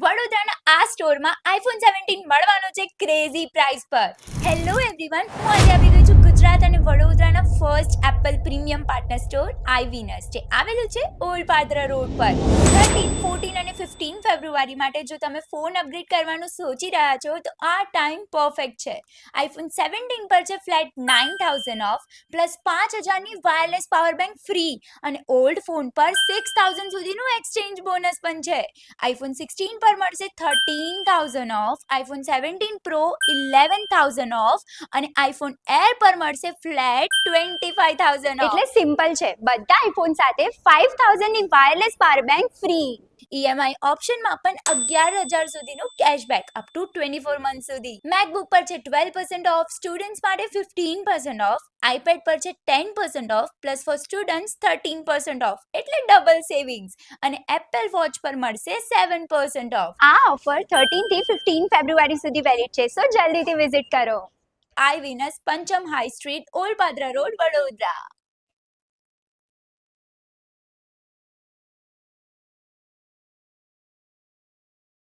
વડોદરાના આ સ્ટોરમાં આઈફોન 17 મળવાનો છે ક્રેઝી પ્રાઇસ પર. હેલો એવરીવન, હું આજે આવી ગઈ છું ગુજરાત અને વડોદરાના first Apple premium partner store iVenus, જે આવેલું છે ઓલ્ડ પાદરા રોડ પર. 13, 14 અને 15 ફેબ્રુઆરી માટે જો તમે ફોન અપગ્રેડ કરવાનું સોચી રહ્યા છો તો આ ટાઈમ પરફેક્ટ છે. આઈફોન 17 પર છે ફ્લેટ 9000 ઓફ પ્લસ 5000ની વાયરલેસ પાવર બેંક ફ્રી અને ઓલ્ડ ફોન પર 6000 સુધીનું એક્સચેન્જ બોનસ પણ છે. આઈફોન 16 પર મળશે 13000 ઓફ, આઈફોન 17 પ્રો 11000 ઓફ અને આઈફોન એર પર મળશે ફ્લેટ 25000 ઓફ. એટલે સિમ્પલ છે, બધા આઈફોન સાથે 5000 ની wireless power bank free. EMI ઓપ્શનમાં પણ 11000 સુધીનું કેશબેક અપ ટુ 24 મંથ સુધી. મેકબુક પર છે 12% ઓફ, સ્ટુડન્ટ્સ માટે 15% ઓફ, આઈપેડ પર છે 10% off plus for students 13% off, એટલે ડબલ સેવિંગ્સ. અને એપલ વોચ પર મળશે 7% ઓફ. આ ઓફર 13 થી 15 ફેબ્રુઆરી સુધી વેલિડ છે, સો જલ્દીથી વિઝિટ કરો. IVenus, Pancham high street, old Padra road, Vadodara.